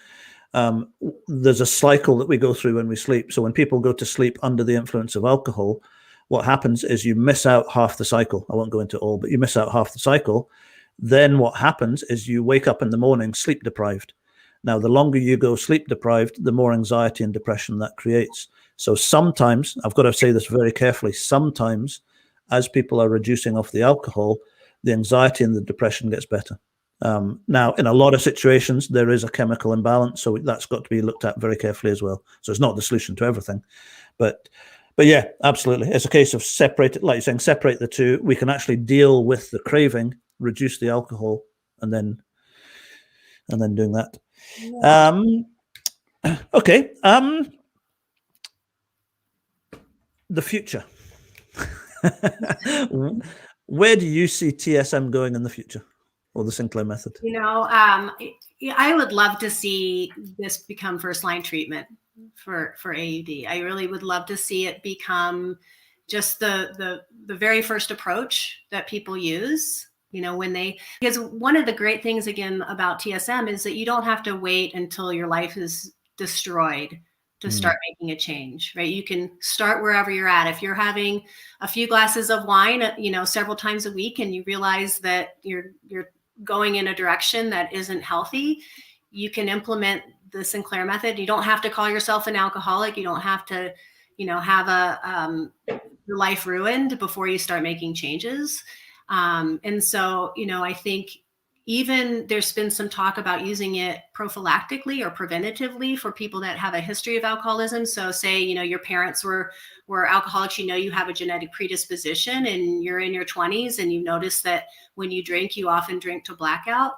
there's a cycle that we go through when we sleep. So when people go to sleep under the influence of alcohol, what happens is you miss out half the cycle. I won't go into it all, but you miss out half the cycle. Then what happens is you wake up in the morning sleep deprived. Now, the longer you go sleep deprived, the more anxiety and depression that creates. So sometimes, I've got to say this very carefully, sometimes as people are reducing off the alcohol, the anxiety and the depression gets better. Now, in a lot of situations, there is a chemical imbalance, so that's got to be looked at very carefully as well. So it's not the solution to everything, but yeah, absolutely, it's a case of separate it, like you're saying, separate the two. We can actually deal with the craving, reduce the alcohol, and then doing that. Yeah. Okay. The future. Where do you see TSM going in the future, or the Sinclair Method? I would love to see this become first-line treatment for AUD. I really would love to see it become just the very first approach that people use. Because one of the great things again about TSM is that you don't have to wait until your life is destroyed to start making a change, right? You can start wherever you're at. If you're having a few glasses of wine, several times a week, and you realize that you're going in a direction that isn't healthy, you can implement the Sinclair Method. You don't have to call yourself an alcoholic. You don't have to, have your life ruined before you start making changes. And so, I think even there's been some talk about using it prophylactically or preventatively for people that have a history of alcoholism. So say, your parents were alcoholics, you have a genetic predisposition and you're in your 20s and you notice that when you drink, you often drink to blackout.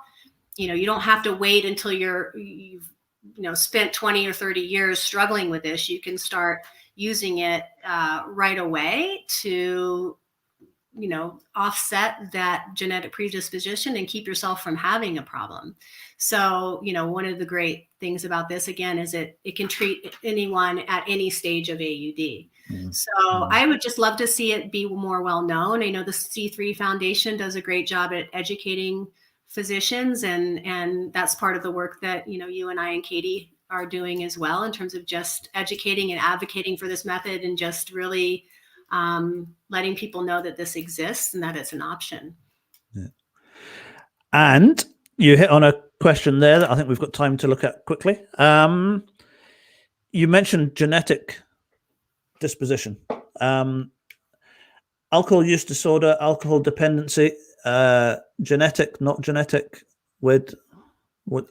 You don't have to wait until you've spent 20 or 30 years struggling with this. You can start using it right away to offset that genetic predisposition and keep yourself from having a problem. So, one of the great things about this, again, is it can treat anyone at any stage of AUD. So I would just love to see it be more well known. I know the C3 Foundation does a great job at educating physicians, and that's part of the work that, you and I and Katie are doing as well, in terms of just educating and advocating for this method, and just really letting people know that this exists and that it's an option. Yeah. And you hit on a question there that I think we've got time to look at quickly. You mentioned genetic disposition, alcohol use disorder, alcohol dependency, genetic, not genetic, with what?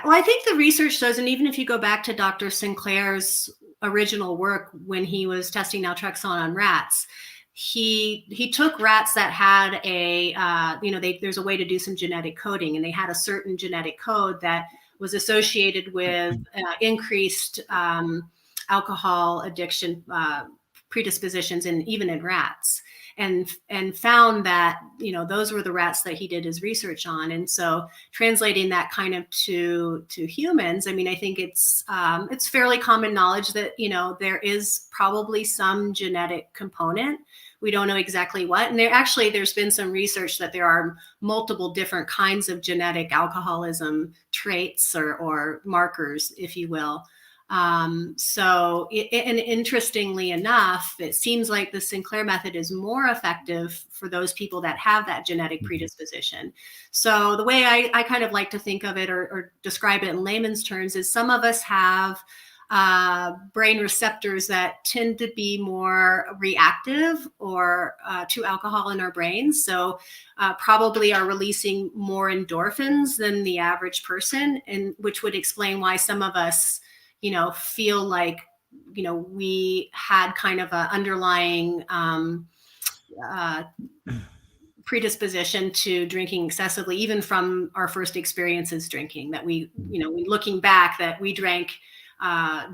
Well, I think the research does, and even if you go back to Dr. Sinclair's original work when he was testing naltrexone on rats, he took rats that had there's a way to do some genetic coding, and they had a certain genetic code that was associated with increased alcohol addiction predispositions, even in rats, and found that those were the rats that he did his research on. And so translating that kind of to humans, I mean, I think it's fairly common knowledge that there is probably some genetic component. We don't know exactly what, and there's been some research that there are multiple different kinds of genetic alcoholism traits or markers, if you will. And interestingly enough, it seems like the Sinclair method is more effective for those people that have that genetic predisposition. So the way I kind of like to think of it or describe it in layman's terms is, some of us have brain receptors that tend to be more reactive or to alcohol in our brains. So probably are releasing more endorphins than the average person, and which would explain why some of us feel like, we had kind of an underlying predisposition to drinking excessively, even from our first experiences drinking, that we looking back, that we drank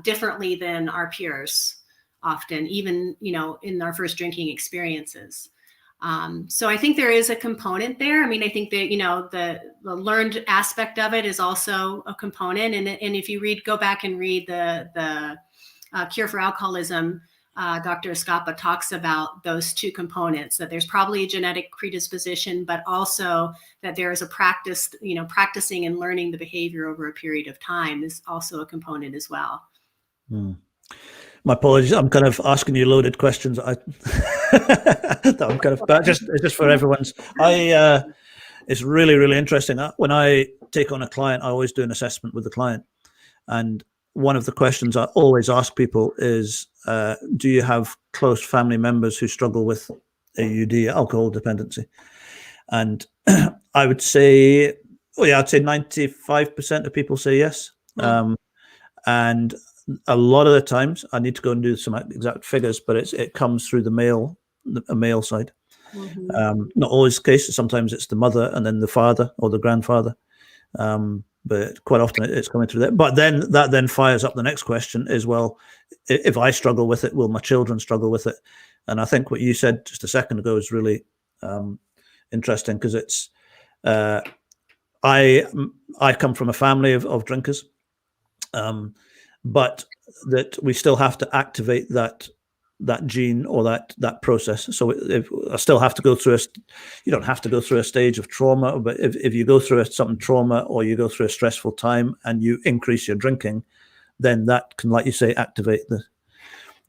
differently than our peers often, even, in our first drinking experiences. So I think there is a component there. I mean, I think that, the learned aspect of it is also a component. And if you go back and read the Cure for Alcoholism, Dr. Escapa talks about those two components, that there's probably a genetic predisposition, but also that there is a practice, practicing and learning the behavior over a period of time is also a component as well. My apologies. I'm kind of asking you loaded questions. But just for everyone's. It's really, really interesting. When I take on a client, I always do an assessment with the client, and one of the questions I always ask people is, do you have close family members who struggle with AUD, alcohol dependency? And I would say, I'd say 95% of people say yes. And a lot of the times, I need to go and do some exact figures, but it comes through a male side. Not always the case. Sometimes it's the mother and then the father or the grandfather. But quite often it's coming through there. But then that fires up the next question is, well, if I struggle with it, will my children struggle with it? And I think what you said just a second ago is really interesting, because it's I come from a family of drinkers, but that we still have to activate that gene or that process. So if I still have to go through you don't have to go through a stage of trauma, but if you go through some trauma or you go through a stressful time and you increase your drinking, then that can, like you say, activate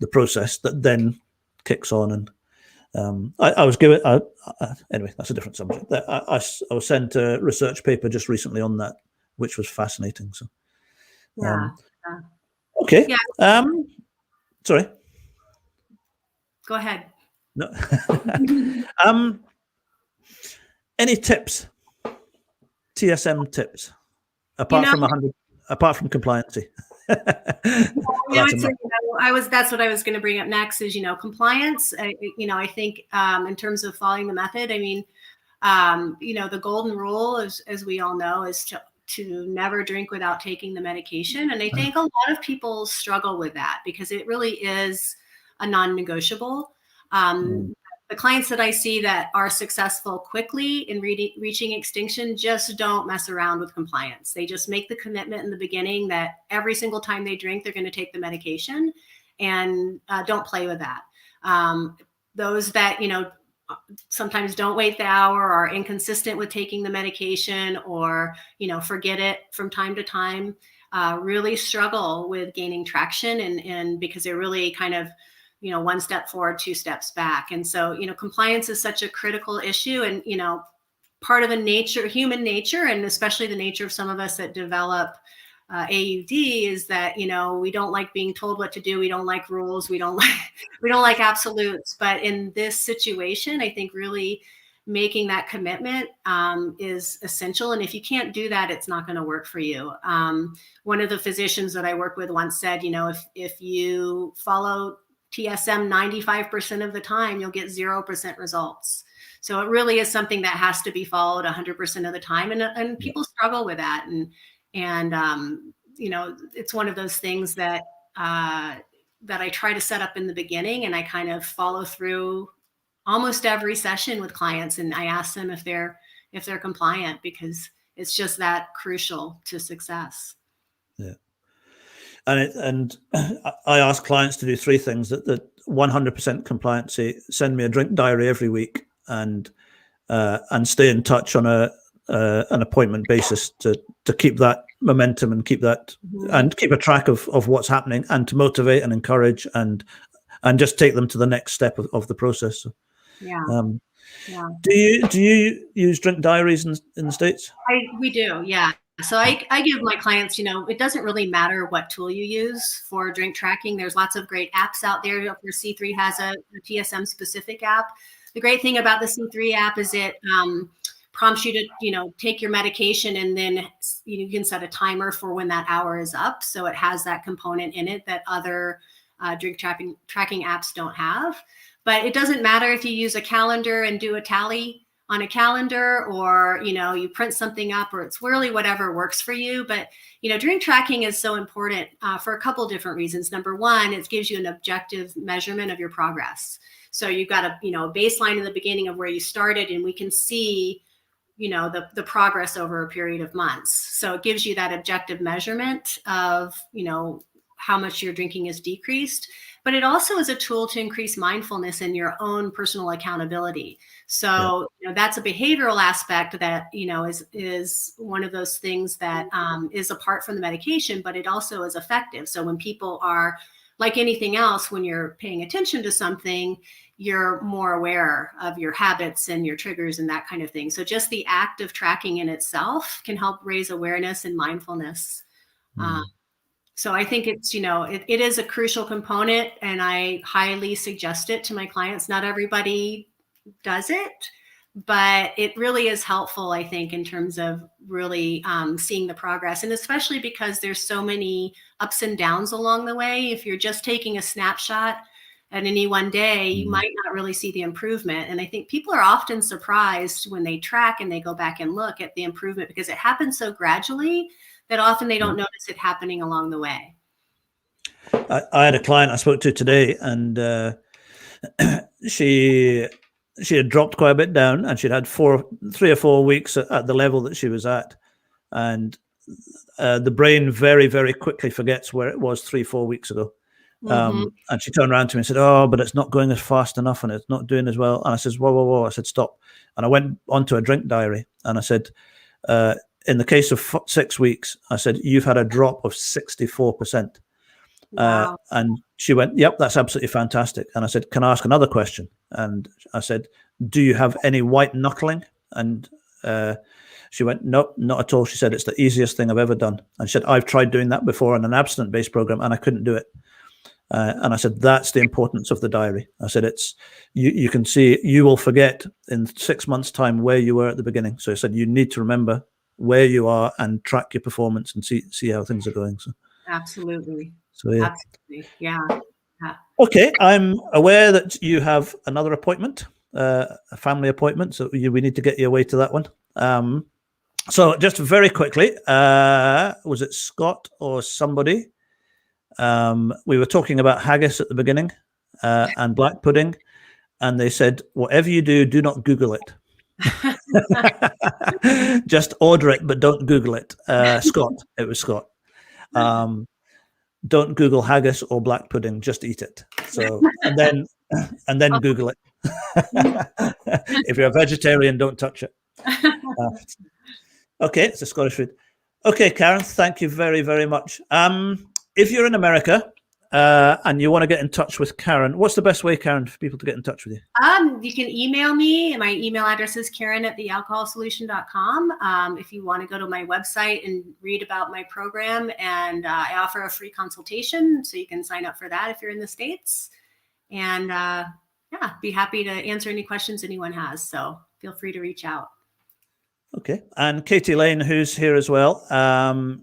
the process that then kicks on. And I was given anyway, that's a different subject. I was sent a research paper just recently on that, which was fascinating. So yeah. okay. Yeah. Sorry. Go ahead. No. Any tips? TSM tips apart from compliancy. That's what I was going to bring up next is, compliance. I think in terms of following the method, I mean, the golden rule is, as we all know, is to never drink without taking the medication. And I think a lot of people struggle with that because it really is a non-negotiable. The clients that I see that are successful quickly in reaching extinction just don't mess around with compliance. They just make the commitment in the beginning that every single time they drink, they're going to take the medication, and don't play with that. Those that, sometimes don't wait the hour, or are inconsistent with taking the medication, or, forget it from time to time, really struggle with gaining traction, and because they're really kind of, one step forward, two steps back. And so, compliance is such a critical issue, and, part of human nature, and especially the nature of some of us that develop AUD, is that, we don't like being told what to do. We don't like rules. We don't like absolutes. But in this situation, I think really making that commitment is essential. And if you can't do that, it's not going to work for you. One of the physicians that I work with once said, if you follow TSM 95% of the time, you'll get 0% results. So it really is something that has to be followed 100% of the time. And people struggle with that. And it's one of those things that I try to set up in the beginning, and I kind of follow through almost every session with clients. And I ask them if they're compliant, because it's just that crucial to success. Yeah. And I ask clients to do three things: that 100% compliancy, send me a drink diary every week, and stay in touch on an appointment basis to keep that momentum and keep that and keep a track of what's happening, and to motivate and encourage and just take them to the next step of the process. So, yeah. Do you use drink diaries in the States? We do, yeah. So I give my clients, it doesn't really matter what tool you use for drink tracking. There's lots of great apps out there. C3 has a TSM specific app. The great thing about the C3 app is it prompts you to, take your medication, and then you can set a timer for when that hour is up. So it has that component in it that other drink tracking apps don't have. But it doesn't matter if you use a calendar and do a tally on a calendar, or, you print something up, or it's really whatever works for you. But, drink tracking is so important for a couple of different reasons. Number one, it gives you an objective measurement of your progress. So you've got a baseline in the beginning of where you started, and we can see, the progress over a period of months. So it gives you that objective measurement of, how much your drinking is decreased. But it also is a tool to increase mindfulness and your own personal accountability. So, that's a behavioral aspect that, is one of those things that is apart from the medication, but it also is effective. So when people are, like anything else, when you're paying attention to something, you're more aware of your habits and your triggers and that kind of thing. So just the act of tracking in itself can help raise awareness and mindfulness. So I think it's, it is a crucial component, and I highly suggest it to my clients. Not everybody does it, but it really is helpful, I think, in terms of really seeing the progress. And especially because there's so many ups and downs along the way. If you're just taking a snapshot at any one day, you might not really see the improvement. And I think people are often surprised when they track and they go back and look at the improvement, because it happens so gradually that often they don't notice it happening along the way. I had a client I spoke to today, and she had dropped quite a bit down, and she'd had 3 or 4 weeks at the level that she was at. And the brain very, very quickly forgets where it was 3-4 weeks ago. And she turned around to me and said, "Oh, but it's not going as fast enough, and it's not doing as well." And I said, whoa. I said, "Stop." And I went onto a drink diary, and I said, in the case of 6 weeks, I said, "You've had a drop of 64%. Wow. And she went, "Yep, that's absolutely fantastic." And I said, "Can I ask another question?" And I said, "Do you have any white knuckling?" And she went, "Nope, not at all." She said, "It's the easiest thing I've ever done." And she said, "I've tried doing that before in an abstinent-based program, and I couldn't do it." And I said, that's the importance of the diary. I said, it's you can see, you will forget in 6 months' time where you were at the beginning. So I said, you need to remember where you are and track your performance and see how things are going. So Absolutely. So yeah. Absolutely. Yeah. Okay, I'm aware that you have another appointment, a family appointment, so we need to get you away to that one. So just very quickly, was it Scott or somebody? We were talking about haggis at the beginning and black pudding, and they said, whatever you do not Google it. Just order it, but don't Google it. Scott, it was Scott. Don't Google haggis or black pudding, just eat it. So, and then Google it. If you're a vegetarian, don't touch it. Okay, it's a Scottish food. Okay, Karen, thank you very, very much. If you're in America and you want to get in touch with Karen, what's the best way, Karen, for people to get in touch with you? You can email me. My email address is karen@thealcoholsolution.com. If you want to go to my website and read about my program, and I offer a free consultation, so you can sign up for that if you're in the States. And yeah, be happy to answer any questions anyone has. So feel free to reach out. Okay. And Katie Lane, who's here as well.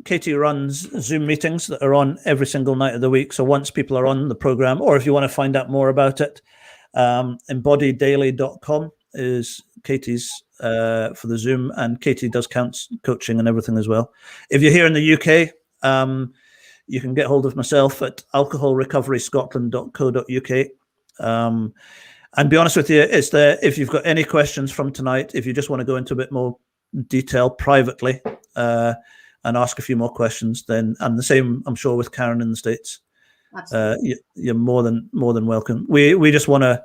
Katie runs Zoom meetings that are on every single night of the week. So once people are on the program, or if you want to find out more about it, embodieddaily.com is Katie's for the Zoom, and Katie does coaching and everything as well. If you're here in the UK, you can get hold of myself at alcoholrecoveryscotland.co.uk. And be honest with you, it's there. If you've got any questions from tonight, if you just want to go into a bit more detail privately and ask a few more questions, then, and the same, I'm sure, with Karen in the States. You're more than welcome. We just want to,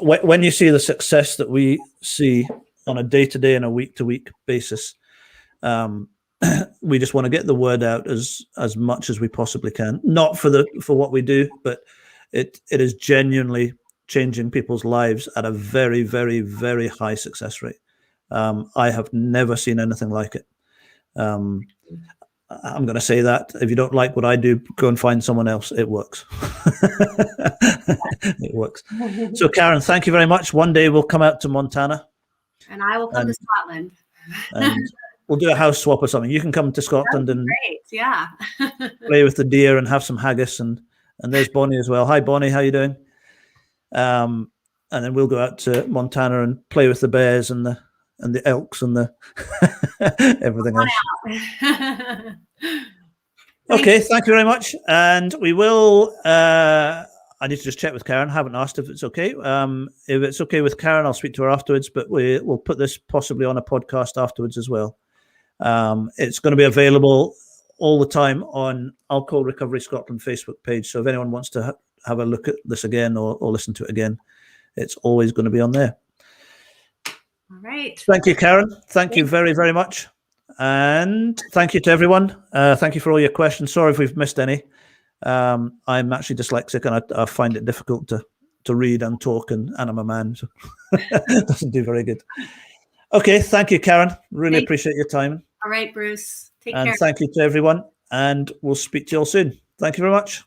when you see the success that we see on a day-to-day and a week-to-week basis, we just want to get the word out as much as we possibly can. Not for what we do, but it is genuinely changing people's lives at a very, very, very high success rate. I have never seen anything like it. I'm going to say that. If you don't like what I do, go and find someone else. It works. It works. So, Karen, thank you very much. One day we'll come out to Montana. And I will come to Scotland. And we'll do a house swap or something. You can come to Scotland and great. Yeah. play with the deer and have some haggis. And there's Bonnie as well. Hi, Bonnie. How you doing? And then we'll go out to Montana and play with the bears and the elks and the everything else. Okay, thank you very much. And we will. I need to just check with Karen. I haven't asked if it's okay. If it's okay with Karen, I'll speak to her afterwards. But we'll put this possibly on a podcast afterwards as well. It's going to be available all the time on Alcohol Recovery Scotland Facebook page. So if anyone wants to have a look at this again or listen to it again, it's always going to be on there. All right. Thank you, Karen. Thank you very, very much. And thank you to everyone. Thank you for all your questions. Sorry if we've missed any. I'm actually dyslexic and I find it difficult to read and talk, and I'm a man, so it doesn't do very good. Okay, thank you, Karen. Really appreciate your time. All right, Bruce. Take care. And thank you to everyone, and we'll speak to you all soon. Thank you very much.